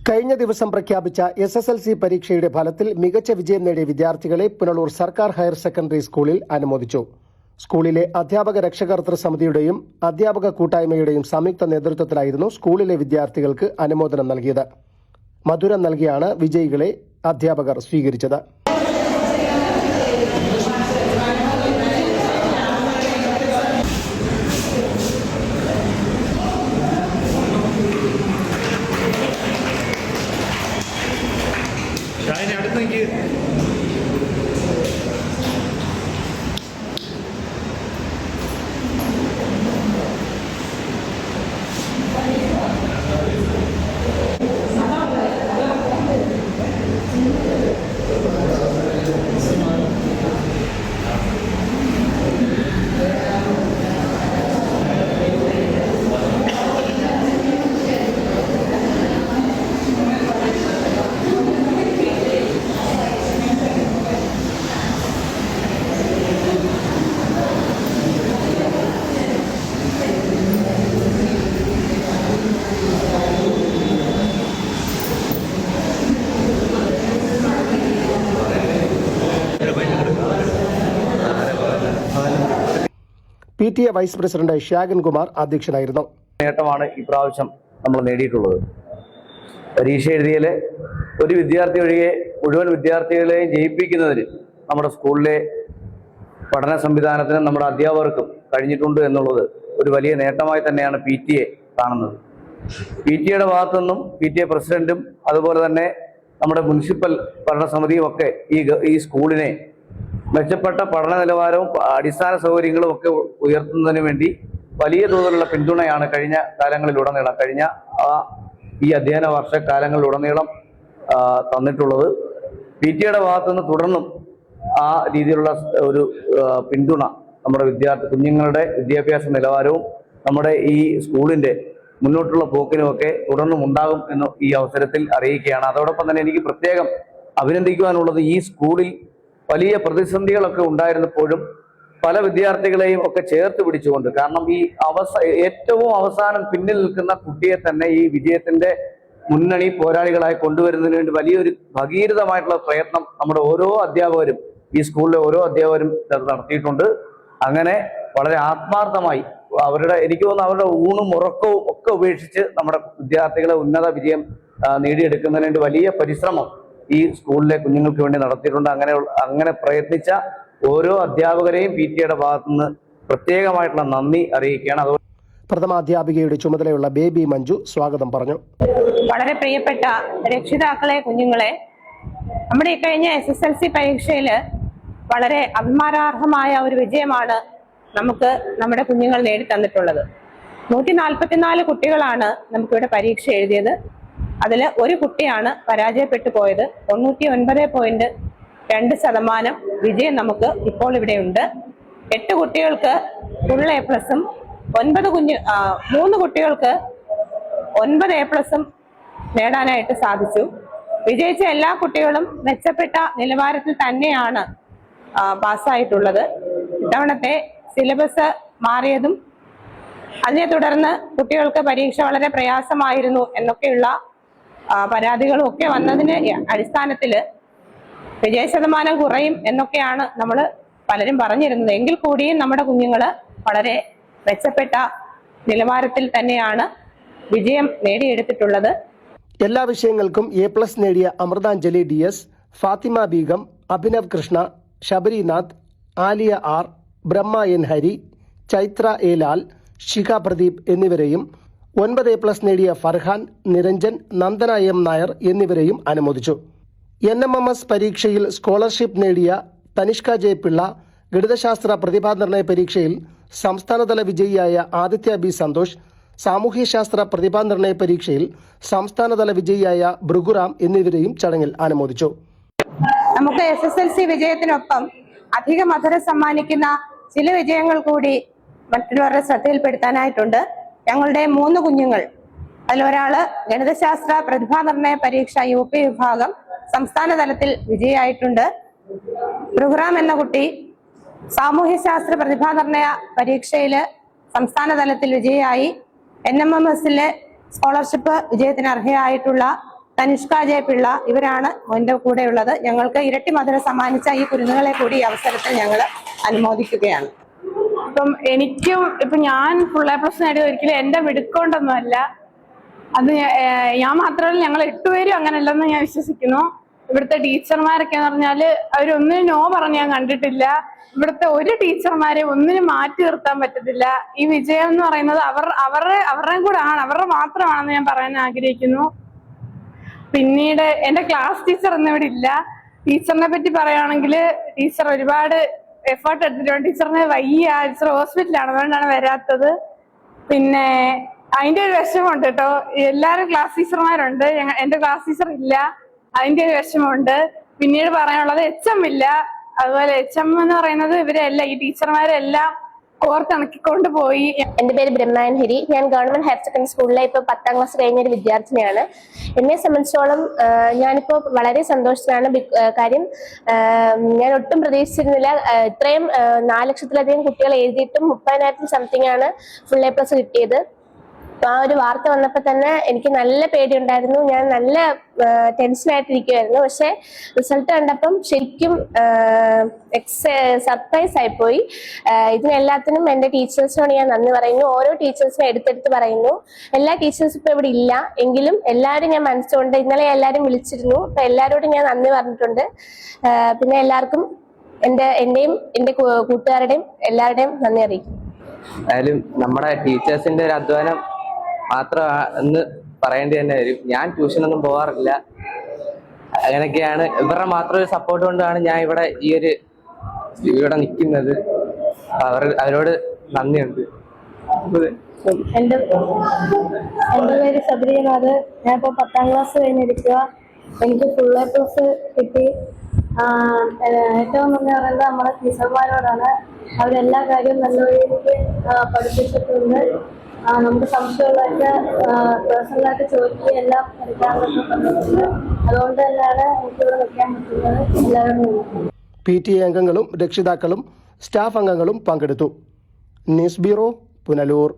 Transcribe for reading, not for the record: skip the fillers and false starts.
കഴിഞ്ഞ ദിവസം പ്രഖ്യാപിച്ച SSLC പരീക്ഷയുടെ ഫലത്തിൽ മികച്ച വിജയം നേടിയ വിദ്യാർത്ഥികളെ പുനലൂർ സർക്കാർ ഹയർ സെക്കൻഡറി സ്കൂളിൽ അനുമോദിച്ചു. സ്കൂളിലെ അധ്യാപക രക്ഷകർതൃ സമിതിയുടെയും അധ്യാപക കൂട്ടായ്മയുടെയും സംയുക്ത നേതൃത്വത്തിലായിരുന്നു സ്കൂളിലെ വിദ്യാർത്ഥികൾക്ക് അനുമോദനം നൽകിയത്. മധുരം നൽകിയാണ് വിജയികളെ അധ്യാപകർ സ്വീകരിച്ചത്. PTA വൈസ് പ്രസിഡന്റ് ഷ്യാഗൻ കുമാർ അധ്യക്ഷനായിരുന്നു. നേട്ടമാണ് ഇപ്രാവശ്യം നമ്മൾ നേടിയിട്ടുള്ളത്. പരീക്ഷ എഴുതിയാല് ഒരു വിദ്യാർത്ഥി ഒഴികെ മുഴുവൻ വിദ്യാർത്ഥികളെയും ജയിപ്പിക്കുന്നതിന് നമ്മുടെ സ്കൂളിലെ പഠന സംവിധാനത്തിനും നമ്മുടെ അധ്യാപകർക്കും കഴിഞ്ഞിട്ടുണ്ട് എന്നുള്ളത് ഒരു വലിയ നേട്ടമായി തന്നെയാണ് PTA കാണുന്നത്. PTAയുടെ ഭാഗത്തു നിന്നും PTA പ്രസിഡന്റും അതുപോലെ തന്നെ നമ്മുടെ മുനിസിപ്പൽ ഭരണസമിതിയും ഒക്കെ ഈ സ്കൂളിനെ മെച്ചപ്പെട്ട പഠന നിലവാരവും അടിസ്ഥാന സൗകര്യങ്ങളും ഒക്കെ ഉയർത്തുന്നതിന് വേണ്ടി വലിയ തോതിലുള്ള പിന്തുണയാണ് കഴിഞ്ഞ കാലങ്ങളിലുടനീളം ഈ അധ്യയന വർഷക്കാലങ്ങളിലുടനീളം തന്നിട്ടുള്ളത്. PTAയുടെ ഭാഗത്തുനിന്ന് തുടർന്നും ആ രീതിയിലുള്ള ഒരു പിന്തുണ നമ്മുടെ കുഞ്ഞുങ്ങളുടെ വിദ്യാഭ്യാസ നിലവാരവും നമ്മുടെ ഈ സ്കൂളിന്റെ മുന്നോട്ടുള്ള പോക്കിനുമൊക്കെ തുടർന്നും ഉണ്ടാകും എന്ന് ഈ അവസരത്തിൽ അറിയിക്കുകയാണ്. അതോടൊപ്പം തന്നെ എനിക്ക് പ്രത്യേകം അഭിനന്ദിക്കുവാനുള്ളത്, ഈ സ്കൂളിൽ വലിയ പ്രതിസന്ധികളൊക്കെ ഉണ്ടായിരുന്നപ്പോഴും പല വിദ്യാർത്ഥികളെയും ഒക്കെ ചേർത്ത് പിടിച്ചുകൊണ്ട്, കാരണം ഈ ഏറ്റവും അവസാനം പിന്നിൽ നിൽക്കുന്ന കുട്ടിയെ തന്നെ ഈ വിജയത്തിന്റെ മുന്നണി പോരാളികളായി കൊണ്ടുവരുന്നതിന് വേണ്ടി വലിയൊരു ഭഗീരഥമായിട്ടുള്ള പ്രയത്നം നമ്മുടെ ഓരോ അധ്യാപകരും, ഈ സ്കൂളിലെ ഓരോ അധ്യാപകരും നടത്തിയിട്ടുണ്ട്. അങ്ങനെ വളരെ ആത്മാർത്ഥമായി എനിക്ക് തോന്നുന്നു അവരുടെ ഊണും ഉറക്കവും ഒക്കെ ഉപേക്ഷിച്ച് നമ്മുടെ വിദ്യാർത്ഥികളെ ഉന്നത വിജയം നേടിയെടുക്കുന്നതിന് വേണ്ടി വലിയ പരിശ്രമം ഈ സ്കൂളിലെ കുഞ്ഞുങ്ങൾക്ക് വേണ്ടി നടത്തിയിട്ടുണ്ട്. അങ്ങനെ പ്രയത്നിച്ച ഓരോ അധ്യാപകരെയും PTAയുടെ ഭാഗത്തുനിന്ന് പ്രത്യേകമായിട്ടുള്ള നന്ദി അറിയിക്കുകയാണ്. അതുകൊണ്ട് പ്രഥമാധ്യാപികയുടെ ചുമതലയുള്ള ബേബി മഞ്ജു സ്വാഗതം പറഞ്ഞു. വളരെ പ്രിയപ്പെട്ട രക്ഷിതാക്കളെ, കുഞ്ഞുങ്ങളെ, നമ്മുടെ കഴിഞ്ഞ SSLC പരീക്ഷയിൽ വളരെ അഭിമാനാർഹമായ ഒരു വിജയമാണ് നമ്മുടെ കുഞ്ഞുങ്ങൾ നേടിത്തന്നിട്ടുള്ളത്. 144 കുട്ടികളാണ് നമുക്കിവിടെ പരീക്ഷ എഴുതിയത്. അതിൽ ഒരു കുട്ടിയാണ് പരാജയപ്പെട്ടു പോയത്. 99.2% വിജയം നമുക്ക് ഇപ്പോൾ ഇവിടെ ഉണ്ട്. 8 കുട്ടികൾക്ക് ഫുൾ A+ഉം 3 കുട്ടികൾക്ക് 9 A+ഉം നേടാനായിട്ട് സാധിച്ചു. വിജയിച്ച എല്ലാ കുട്ടികളും മെച്ചപ്പെട്ട നിലവാരത്തിൽ തന്നെയാണ് പാസ്സായിട്ടുള്ളത്. ഇത്തവണത്തെ സിലബസ് മാറിയതും അതിനെ തുടർന്ന് കുട്ടികൾക്ക് പരീക്ഷ വളരെ പ്രയാസമായിരുന്നു എന്നൊക്കെയുള്ള പരാതികളും ഒക്കെ വന്നതിന് അടിസ്ഥാനത്തിൽ വിജയശതമാനം കുറയും എന്നൊക്കെയാണ് നമ്മൾ പലരും പറഞ്ഞിരുന്നത്. എങ്കിൽ കൂടിയും നമ്മുടെ കുഞ്ഞുങ്ങൾ വളരെ മെച്ചപ്പെട്ട നിലവാരത്തിൽ തന്നെയാണ് വിജയം നേടിയെടുത്തിട്ടുള്ളത്. എല്ലാ വിഷയങ്ങൾക്കും A+ നേടിയ അമൃതാഞ്ജലി DS, Fathima Begum, Abhinav Krishna, Sabarinath, Alia R, Brahma N Hari, Chaitra A Lal, Shikha Pradeep എന്നിവരെയും 9 A+ നേടിയ ഫർഹാൻ, നിരഞ്ജൻ, നന്ദന M നായർ എന്നിവരെയും അനുമോദിച്ചു. NMMS പരീക്ഷയിൽ സ്കോളർഷിപ്പ് നേടിയ തനിഷ്ക J പിള്ള, ഗണിതശാസ്ത്ര പ്രതിഭാനിർണയ പരീക്ഷയിൽ സംസ്ഥാനതല വിജയിയായ ആദിത്യ B സന്തോഷ്, സാമൂഹ്യശാസ്ത്ര പ്രതിഭാനിർണയ പരീക്ഷയിൽ സംസ്ഥാനതല വിജയിയായ ഭൃഗുറാം എന്നിവരെയും ചടങ്ങിൽ അനുമോദിച്ചു. നമുക്ക് SSLC വിജയത്തിനൊപ്പം അധിക മധുരം സമ്മാനിക്കുന്ന ചില വിജയങ്ങൾ കൂടി മറ്റുള്ളവരുടെ ശ്രദ്ധയിൽപ്പെടുത്താനായിട്ടുണ്ട്. ഞങ്ങളുടെ 3 കുഞ്ഞുങ്ങൾ, അതിലൊരാള് ഗണിതശാസ്ത്ര പ്രതിഭാനിർണയ പരീക്ഷ UP വിഭാഗം സംസ്ഥാന തലത്തിൽ വിജയിയായിട്ടുണ്ട്. ഭൃഗുറാം എന്ന കുട്ടി സാമൂഹ്യശാസ്ത്ര പ്രതിഭാനിർണയ പരീക്ഷയില് സംസ്ഥാന തലത്തിൽ വിജയിയായി. NMMS സ്കോളർഷിപ്പ് വിജയത്തിന് അർഹയായിട്ടുള്ള തനിഷ്ക ജയപിള്ള ഇവരാണ് എൻ്റെ കൂടെയുള്ളത്. ഞങ്ങൾക്ക് ഇരട്ടി മധുരം സമ്മാനിച്ച ഈ കുരുന്നുകളെ കൂടി ഈ അവസരത്തിൽ ഞങ്ങൾ അനുമോദിക്കുകയാണ്. ഇപ്പം എനിക്കും ഞാൻ ഫുൾ A+ നേടിയത് ഒരിക്കലും എന്റെ മിടുക്കൊണ്ടൊന്നുമല്ല. അത് ഞാൻ മാത്രമല്ല, ഞങ്ങൾ 8 പേരും അങ്ങനെയല്ലെന്ന് ഞാൻ വിശ്വസിക്കുന്നു. ഇവിടുത്തെ ടീച്ചർമാരൊക്കെ എന്ന് പറഞ്ഞാല് അവരൊന്നിനും നോ പറഞ്ഞ് ഞാൻ കണ്ടിട്ടില്ല. ഇവിടുത്തെ ഒരു ടീച്ചർമാരെ ഒന്നിനും മാറ്റി നിർത്താൻ പറ്റത്തില്ല. ഈ വിജയം എന്ന് പറയുന്നത് അവരുടെയും കൂടെ ആണ്, അവരുടെ മാത്രമാണെന്ന് ഞാൻ പറയാൻ ആഗ്രഹിക്കുന്നു. പിന്നീട് എന്റെ ക്ലാസ് ടീച്ചർ ഇന്നിവിടെ ഇല്ല. ടീച്ചറിനെ പറ്റി പറയുകയാണെങ്കിൽ ടീച്ചർ ഒരുപാട് എഫേർട്ട് എടുത്തിട്ടുണ്ട്. ടീച്ചറിന് വയ്യ, ടീച്ചർ ഹോസ്പിറ്റലാണ്, അതുകൊണ്ടാണ് വരാത്തത്. പിന്നെ അതിന്റെ ഒരു വിഷമമുണ്ട് കേട്ടോ. എല്ലാവരും ക്ലാസ് ടീച്ചർമാരുണ്ട്, എന്റെ ക്ലാസ് ടീച്ചർ ഇല്ല, അതിന്റെ ഒരു വിഷമമുണ്ട്. പിന്നീട് പറയാനുള്ളത് HM ഇല്ല. അതുപോലെ HM എന്ന് പറയുന്നത് ഇവരെല്ലാം ഈ ടീച്ചർമാരെല്ലാം കോർത്തിണക്കിക്കൊണ്ട് പോയി. എൻ്റെ പേര് ബ്രഹ്മായൻ ഹരി. ഞാൻ ഗവൺമെന്റ് ഹയർ സെക്കൻഡറി സ്കൂളിലെ ഇപ്പോൾ 10ാം ക്ലാസ് കഴിഞ്ഞ ഒരു വിദ്യാർത്ഥിനിയാണ്. എന്നെ സംബന്ധിച്ചോളം ഞാനിപ്പോൾ വളരെ സന്തോഷത്തിലാണ്. കാര്യം ഞാൻ ഒട്ടും പ്രതീക്ഷിച്ചിരുന്നില്ല. ഇത്രയും 4 ലക്ഷത്തിലധികം കുട്ടികൾ എഴുതിയിട്ടും 30,000 സംതിങ് ആണ് ഫുൾ A+ കിട്ടിയത്. ആ ഒരു വാർത്ത വന്നപ്പോൾ തന്നെ എനിക്ക് നല്ല പേടിയുണ്ടായിരുന്നു. ഞാൻ നല്ല ടെൻഷനായിട്ടിരിക്കുമായിരുന്നു. പക്ഷെ റിസൾട്ട് കണ്ടപ്പം ശരിക്കും സർപ്രൈസ് ആയിപ്പോയി. ഇതിനെല്ലാത്തിനും എൻ്റെ ടീച്ചേഴ്സിനോട് ഞാൻ നന്ദി പറയുന്നു. ഓരോ ടീച്ചേഴ്സിനെ എടുത്തെടുത്ത് പറയുന്നു. എല്ലാ ടീച്ചേഴ്സും ഇപ്പോൾ ഇവിടെ ഇല്ല എങ്കിലും എല്ലാവരും ഞാൻ മനസ്സുകൊണ്ട് ഇന്നലെ എല്ലാവരും വിളിച്ചിരുന്നു. അപ്പൊ എല്ലാവരോടും ഞാൻ നന്ദി പറഞ്ഞിട്ടുണ്ട്. പിന്നെ എല്ലാവർക്കും എന്റെയും എൻ്റെ കൂട്ടുകാരുടെയും എല്ലാവരുടെയും നന്ദി അറിയിക്കും. എന്തായാലും നമ്മുടെ ടീച്ചേഴ്സിന്റെ ഒരു അധ്വാനം മാത്രം പറയേണ്ടി തന്നെ വരും. ഞാൻ ട്യൂഷനൊന്നും പോകാറില്ല. അങ്ങനെയൊക്കെയാണ്. ഇവരുടെ മാത്രം ഒരു സപ്പോർട്ട് കൊണ്ടാണ് ഞാൻ ഇവിടെ നിൽക്കുന്നത്. അവരോട് നന്ദിയുണ്ട്. എൻ്റെ പേര് ശബരിനാഥ്. ഞാൻ ഇപ്പോൾ 10ാം ക്ലാസ് കഴിഞ്ഞിരിക്കുക. എനിക്ക് ഫുൾ A+ കിട്ടി. ഏറ്റവും മുന്നേ പറയുന്നത് നമ്മുടെ ടീച്ചർമാരോടാണ്. അവരെല്ലാ കാര്യവും നല്ല രീതിക്ക് പഠിപ്പിച്ചിട്ടുണ്ട്. നമുക്ക് സംശയമുള്ളതൊക്കെ പേഴ്സണലായിട്ട് ചോദിക്കുകയും എല്ലാം എടുക്കാനൊക്കെ പറഞ്ഞിട്ടുണ്ട്. അതുകൊണ്ട് തന്നെയാണ് എനിക്കിവിടെ നിൽക്കാൻ പറ്റുന്നത്. എല്ലാവരും PTA അംഗങ്ങളും രക്ഷിതാക്കളും സ്റ്റാഫ് അംഗങ്ങളും പങ്കെടുത്തു. News bureau, Punalur.